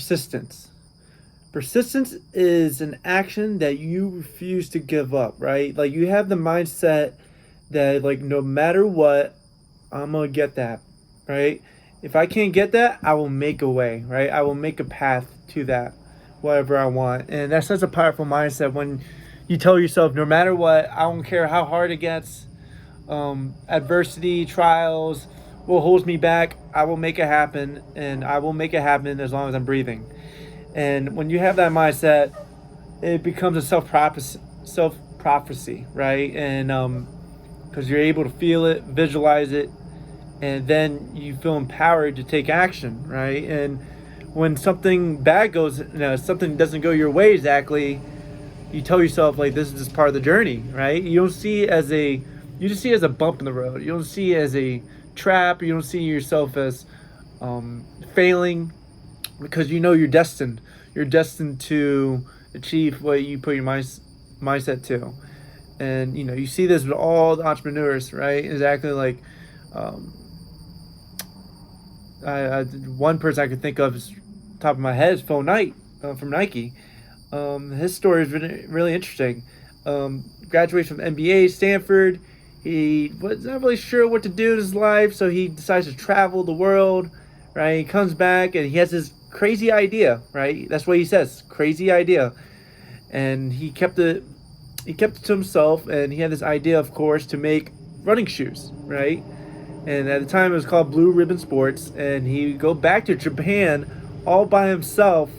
Persistence. Persistence is an action that you refuse to give up, right? Like you have the mindset that like no matter what, I'm gonna get that, right? If I can't get that, I will make a way, right? I will make a path to that, whatever I want. And that's such a powerful mindset when you tell yourself, no matter what, I don't care how hard it gets, adversity, trials, what holds me back, I will make it happen, and I will make it happen as long as I'm breathing. And when you have that mindset, it becomes a self prophecy, right? And because you're able to feel it, visualize it, and then you feel empowered to take action, right? And when something bad goes, something doesn't go your way exactly, you tell yourself like this is just part of the journey, right? You don't see it as a, you just see it as a bump in the road. You don't see it as a trap. You don't see yourself as failing, because you know you're destined. You're destined to achieve what you put your mindset to. And you see this with all the entrepreneurs, right? Exactly like um, one person I could think of is top of my head is Phil Knight from Nike. His story is really, really interesting. Graduates from MBA, Stanford. He was not really sure what to do in his life, so he decides to travel the world. Right, he comes back and he has this crazy idea. Right, that's what he says, crazy idea, and he kept it. He kept it to himself, and he had this idea, of course, to make running shoes. Right, and at the time it was called Blue Ribbon Sports, and he would go back to Japan all by himself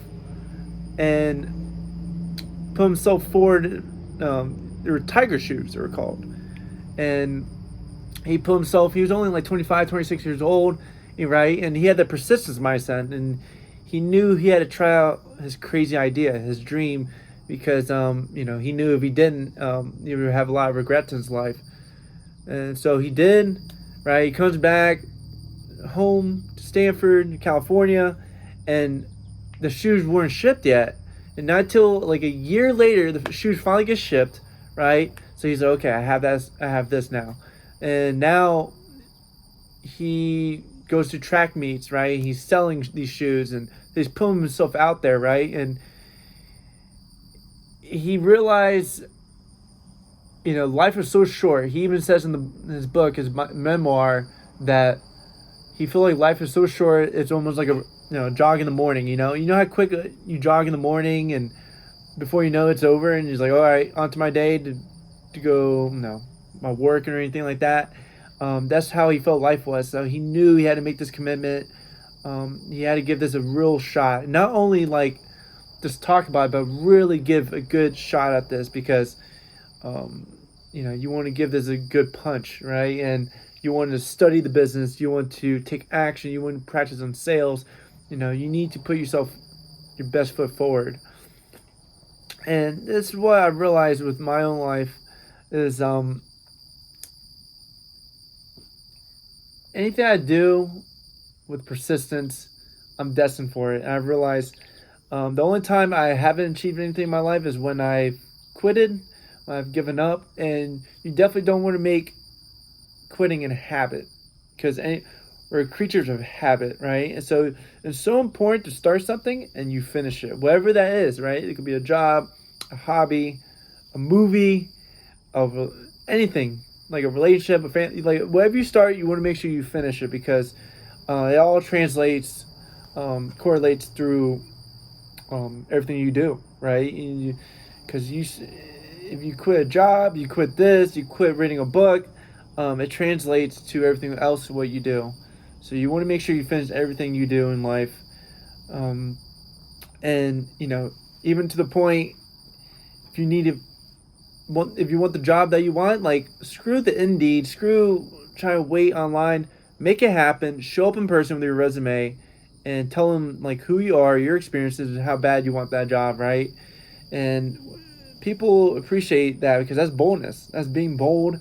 and put himself forward. They were tiger shoes, they were called. And he put himself, he was only like 25, 26 years old, right? And he had that persistence mindset. And he knew he had to try out his crazy idea, his dream, because, he knew if he didn't, he would have a lot of regrets in his life. And so he did, right? He comes back home to Stanford, California, and the shoes weren't shipped yet. And not till like a year later, the shoes finally get shipped, right? So he's like, okay, I have this now. And now he goes to track meets, right? He's selling these shoes and he's putting himself out there, right? And he realized, life is so short. He even says in his book, his memoir, that he feel like life is so short. It's almost like a jog in the morning. You know how quick you jog in the morning, and before you know it's over, and he's like, all right, on to my day to go, my work or anything like that. That's how he felt life was. So he knew he had to make this commitment. He had to give this a real shot. Not only like just talk about it, but really give a good shot at this, because you want to give this a good punch, right? And you want to study the business. You want to take action. You want to practice on sales. You need to put your best foot forward. And this is what I realized with my own life is anything I do with persistence, I'm destined for it. And I realized the only time I haven't achieved anything in my life is when I quitted, when I've given up. And you definitely don't want to make quitting a habit, because we're creatures of habit, right? And so it's so important to start something and you finish it, whatever that is, right? It could be a job, a hobby, a movie, of anything, like a relationship, a family, like whatever you start, you want to make sure you finish it, because it all correlates through everything you do, right? Because if you quit a job, you quit this, you quit reading a book, it translates to everything else what you do. So you want to make sure you finish everything you do in life, and even to the point, if you need to, if you want the job that you want, like screw the Indeed, screw trying to wait online, make it happen. Show up in person with your resume, and tell them like who you are, your experiences, and how bad you want that job, right? And people appreciate that, because that's boldness. That's being bold,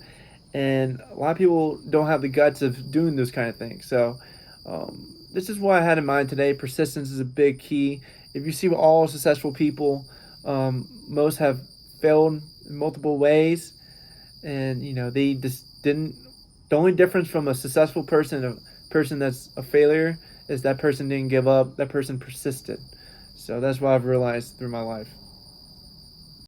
and a lot of people don't have the guts of doing those kind of things. So this is what I had in mind today. Persistence is a big key. If you see what all successful people, most have failed in multiple ways, and they just didn't. The only difference from a successful person and a person that's a failure is that person didn't give up. That person persisted. So that's what I've realized through my life.